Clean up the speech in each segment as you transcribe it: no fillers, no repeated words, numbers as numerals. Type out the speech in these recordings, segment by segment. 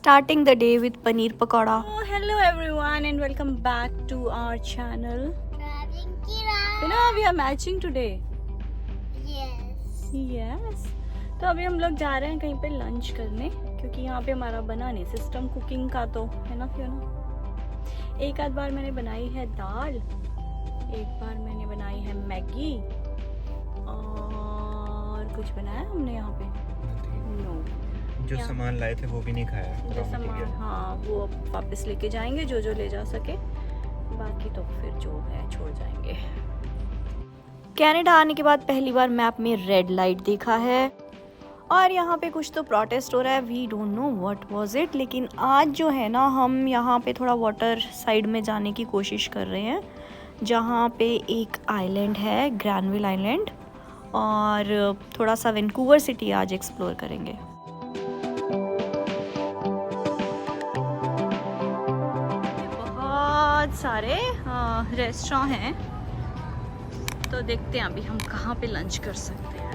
starting the day with paneer pakora. Oh, hello everyone and welcome back to our channel. You know, we are matching today. Yes. तो अभी हम लोग जा रहे हैं कहीं पे लंच करने क्योंकि यहाँ पे हमारा बना नहीं सिस्टम कुकिंग का, तो है ना फियोना। एक आध बार मैंने बनाई है दाल, एक बार मैंने बनाई है मैगी, और कुछ बनाया हमने यहाँ पे नो। जो सामान लाए थे वो भी नहीं खाया। जो सामान, हाँ, वो वापस लेके जाएंगे जो जो ले जा सके, बाकी तो फिर जो है छोड़ जाएंगे। कनाडा आने के बाद पहली बार मैप में रेड लाइट देखा है और यहाँ पे कुछ तो प्रोटेस्ट हो रहा है, we don't know what was it. लेकिन आज जो है ना, हम यहाँ पे थोड़ा वाटर साइड में जाने की कोशिश कर रहे हैं, जहाँ पे एक आइलैंड है, ग्रैनविल आइलैंड, और थोड़ा सा वैंकूवर सिटी आज एक्सप्लोर करेंगे। बहुत सारे रेस्टोरेंट हैं, तो देखते हैं अभी हम कहाँ पे लंच कर सकते हैं।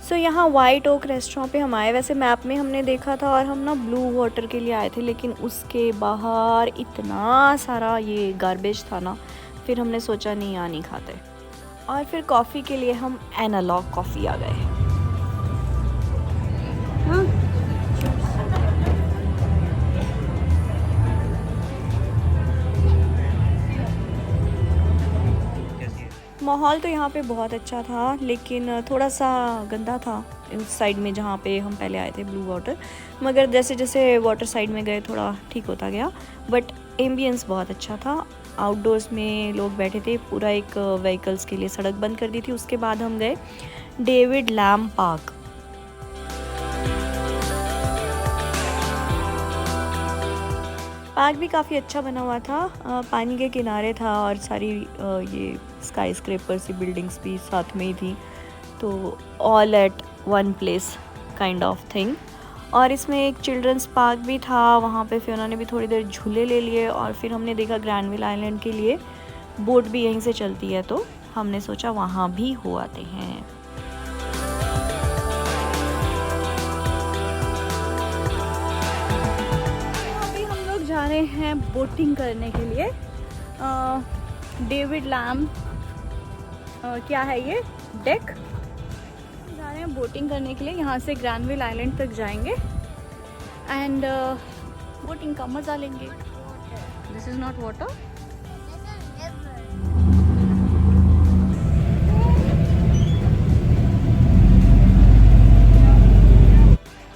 सो यहाँ वाइट ओक रेस्टोरेंट पे हम आए। वैसे मैप में हमने देखा था और हम ना ब्लू वाटर के लिए आए थे, लेकिन उसके बाहर इतना सारा ये गार्बेज था ना, फिर हमने सोचा नहीं, यहाँ नहीं खाते। और फिर कॉफ़ी के लिए हम एनालॉग कॉफ़ी आ गए। माहौल तो यहाँ पे बहुत अच्छा था, लेकिन थोड़ा सा गंदा था उस साइड में जहाँ पे हम पहले आए थे, ब्लू वाटर। मगर जैसे जैसे वाटर साइड में गए थोड़ा ठीक होता गया, बट एम्बियंस बहुत अच्छा था। आउटडोर्स में लोग बैठे थे, पूरा एक व्हीकल्स के लिए सड़क बंद कर दी थी। उसके बाद हम गए डेविड लैम पार्क। पार्क भी काफ़ी अच्छा बना हुआ था, पानी के किनारे था और सारी ये स्काई स्क्रैपर सी बिल्डिंग्स भी साथ में ही थी, तो all at one place kind of thing. और इसमें एक चिल्ड्रंस पार्क भी था, वहाँ पे फियोना ने भी थोड़ी देर झूले ले लिए। और फिर हमने देखा ग्रैनविल आइलैंड के लिए बोट भी यहीं से चलती है, तो हमने सोचा वहाँ भी हो आते हैं। अभी हम लोग जा रहे हैं बोटिंग करने के लिए। डेविड लैम क्या है ये डेक, जा रहे हैं बोटिंग करने के लिए। यहाँ से ग्रैनविल आइलैंड तक जाएंगे एंड बोटिंग का मज़ा लेंगे। This is not water.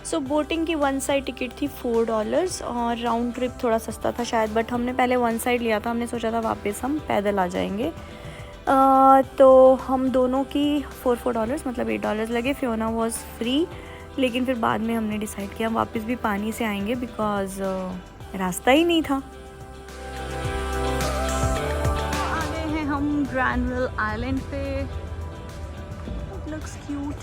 So boating की वन साइड टिकट थी $4 और राउंड ट्रिप थोड़ा सस्ता था शायद, बट हमने पहले वन साइड लिया था। हमने सोचा था वापस हम पैदल आ जाएंगे, तो हम दोनों की $4 मतलब $8 लगे। फियोना वॉज फ्री, लेकिन फिर बाद में हमने डिसाइड किया हम वापस भी पानी से आएंगे, बिकॉज रास्ता ही नहीं था। आ गए हैं हम ग्रैनविल आइलैंड पे। It looks cute.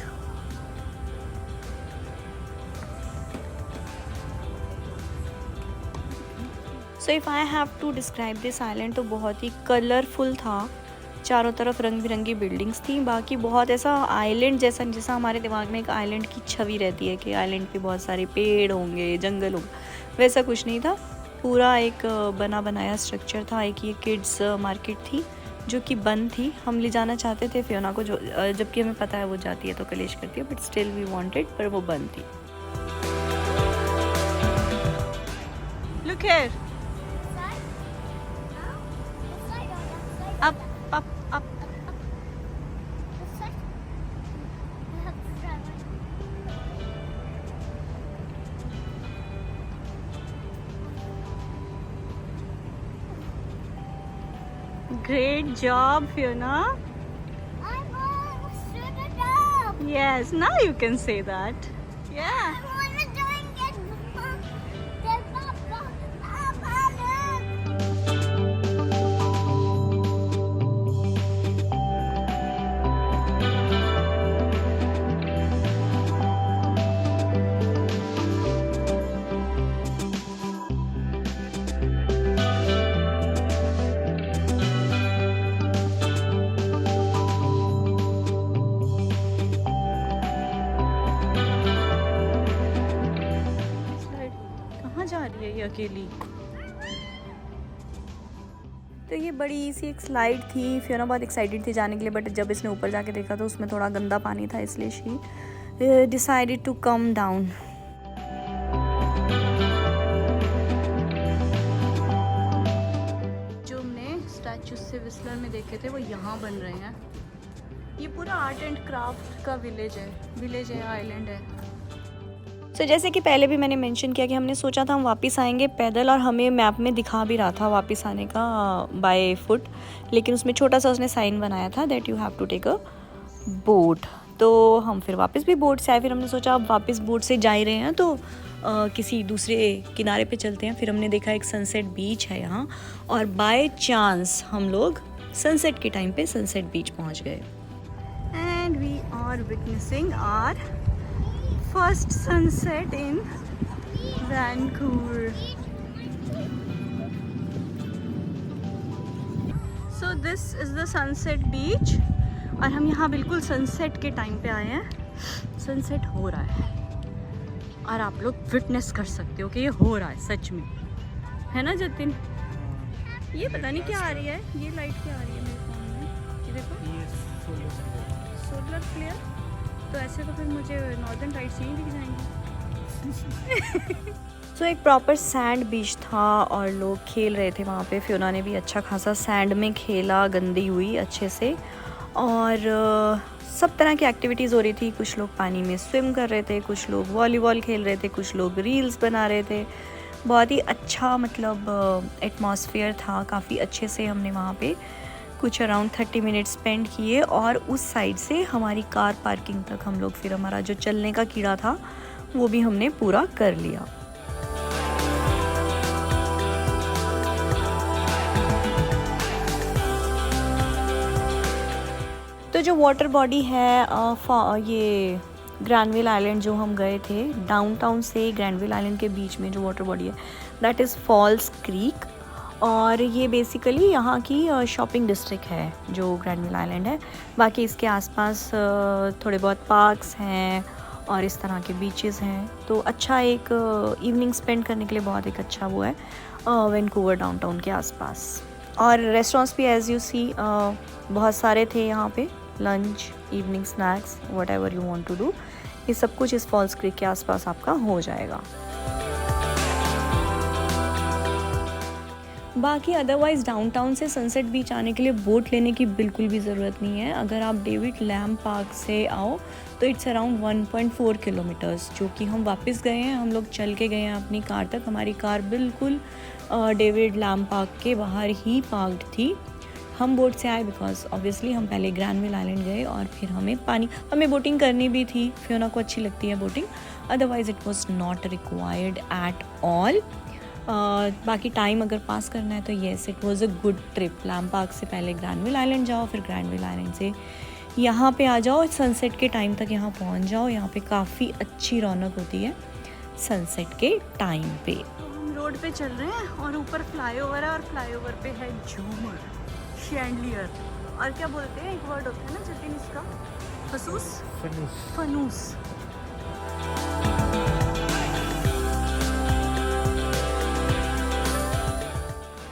So if I have to describe this island, तो बहुत ही कलरफुल था, चारों तरफ रंग बिरंगी बिल्डिंग्स थी। बाकी बहुत ऐसा आइलैंड जैसा, जैसा हमारे दिमाग में एक आइलैंड की छवि रहती है कि आइलैंड पे बहुत सारे पेड़ होंगे, जंगल होगा, वैसा कुछ नहीं था। पूरा एक बना बनाया स्ट्रक्चर था। एक ये किड्स मार्केट थी जो कि बंद थी। हम ले जाना चाहते थे फियोना को, जो जबकि हमें पता है वो जाती है तो कलेश करती है, बट स्टिल वी वांटेड, पर वो बंद थी। Look here, up, up, up. Great job, Fiona. Yes, now you can say that. Yeah. कहाँ जा रही है ये अकेली? तो ये बड़ी सी एक स्लाइड थी, फियोना बहुत एक्साइटेड थी जाने के लिए, बट जब इसने ऊपर जाके देखा तो उसमें थोड़ा गंदा पानी था, इसलिए she decided to come down. जो हमने स्टैचू से विस्लर में देखे थे वो यहाँ बन रहे हैं। ये पूरा आर्ट एंड क्राफ्ट का विलेज है, आइलैंड है। तो जैसे कि पहले भी मैंने मेंशन किया कि हमने सोचा था हम वापस आएंगे पैदल, और हमें मैप में दिखा भी रहा था वापस आने का बाय फुट, लेकिन उसमें छोटा सा उसने साइन बनाया था that you have to take a boat. तो हम फिर वापस भी बोट से आए। फिर हमने सोचा अब वापस बोट से जा ही रहे हैं तो किसी दूसरे किनारे पे चलते हैं। फिर हमने देखा एक सनसेट बीच है यहाँ, और बाय चांस हम लोग सनसेट के टाइम पे सनसेट बीच पहुँच गए। And we are witnessing our first sunset in Vancouver. So this is the sunset beach, और हम यहाँ बिल्कुल सनसेट के टाइम पे आए हैं। सनसेट हो रहा है और आप लोग विटनेस कर सकते हो कि ये हो रहा है सच में, है ना जतिन? ये पता नहीं क्या आ रही है, ये लाइट क्या आ रही है मेरे फोन में, ये देखो सोलर फ्लेयर। तो ऐसे तो फिर मुझे नॉर्दर्न लाइट्स ही दिख जाएंगी। सो एक प्रॉपर सैंड बीच था और लोग खेल रहे थे वहाँ पे। फियोना ने भी अच्छा खासा सैंड में खेला, गंदी हुई अच्छे से, और सब तरह की एक्टिविटीज़ हो रही थी। कुछ लोग पानी में स्विम कर रहे थे, कुछ लोग वॉलीबॉल खेल रहे थे, कुछ लोग रील्स बना रहे थे। बहुत ही अच्छा मतलब एटमॉस्फेयर था। काफ़ी अच्छे से हमने वहाँ पे कुछ अराउंड 30 मिनट स्पेंड किए, और उस साइड से हमारी कार पार्किंग तक हम लोग फिर हमारा जो चलने का कीड़ा था वो भी हमने पूरा कर लिया। तो जो वाटर बॉडी है ये ग्रैनविल आइलैंड जो हम गए थे, डाउनटाउन से ग्रैनविल आइलैंड के बीच में जो वाटर बॉडी है दैट इज़ फॉल्स क्रीक, और ये बेसिकली यहाँ की शॉपिंग डिस्ट्रिक्ट है जो ग्रैनविल आइलैंड है। बाकी इसके आसपास थोड़े बहुत पार्क्स हैं और इस तरह के बीचेस हैं। तो अच्छा एक इवनिंग स्पेंड करने के लिए बहुत एक अच्छा वो है वैंकूवर डाउनटाउन के आसपास। और रेस्टोरेंट्स भी एज यू सी बहुत सारे थे यहाँ पे, lunch, evening snacks, whatever you want to do, ये सब कुछ इस फॉल्स क्रीक के आसपास आपका हो जाएगा। बाकी अदरवाइज़ डाउनटाउन से सनसेट बीच आने के लिए बोट लेने की बिल्कुल भी ज़रूरत नहीं है। अगर आप डेविड लैम पार्क से आओ तो इट्स अराउंड 1.4 किलोमीटर्स, जो कि हम वापस गए हैं, हम लोग चल के गए हैं अपनी कार तक। हमारी कार बिल्कुल डेविड लैम पार्क के बाहर ही पार्क्ड थी। हम बोट से आए बिकॉज ऑब्वियसली हम पहले ग्रैनविल आइलैंड गए और फिर हमें बोटिंग करनी भी थी। फियोना को अच्छी लगती है boating, otherwise it was not required at all. बाकी टाइम अगर पास करना है तो yes it was a good trip. लैम पार्क से पहले ग्रैनविल आइलैंड जाओ, फिर ग्रैनविल आइलैंड से यहाँ पे आ जाओ, सनसेट के टाइम तक यहाँ पहुँच जाओ। यहाँ पे काफ़ी अच्छी रौनक होती है सनसेट के टाइम पे। तो हम रोड पे चल रहे हैं और ऊपर फ्लाईओवर है, और फ्लाईओवर पे है झूमर, शैंडलियर, और क्या बोलते हैं एक वर्ड होता है ना जतिन इसका, फनूस।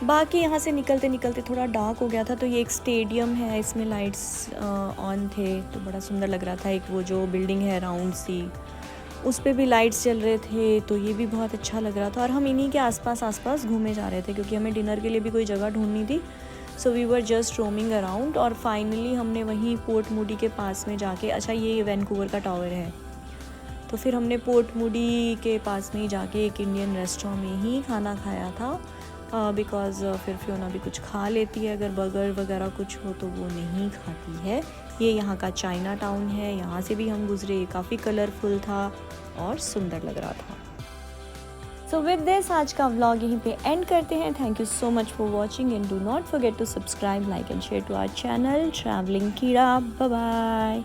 बाकी यहाँ से निकलते निकलते थोड़ा डार्क हो गया था, तो ये एक स्टेडियम है, इसमें लाइट्स ऑन थे तो बड़ा सुंदर लग रहा था। एक वो जो बिल्डिंग है राउंड सी, उस पे भी लाइट्स जल रहे थे, तो ये भी बहुत अच्छा लग रहा था। और हम इन्हीं के आसपास घूमे जा रहे थे क्योंकि हमें डिनर के लिए भी कोई जगह ढूंढनी थी। So we were just roaming around, और फाइनली हमने वहीं पोर्ट मूडी के पास में जाके, अच्छा ये वैंकूवर का टावर है, तो फिर हमने पोर्ट मूडी के पास में ही जाके एक इंडियन रेस्टोरेंट में ही खाना खाया था। बिकॉज़ फिर फियोना भी कुछ खा लेती है, अगर बर्गर वगैरह कुछ हो तो वो नहीं खाती है। ये यहाँ का चाइना टाउन है, यहाँ से भी हम गुजरे, काफ़ी कलरफुल था और सुंदर लग रहा था। सो विद दिस आज का व्लॉग यहीं पे एंड करते हैं। Thank you so much for watching and do not forget to subscribe, like and share to our channel traveling Keeda. Bye bye.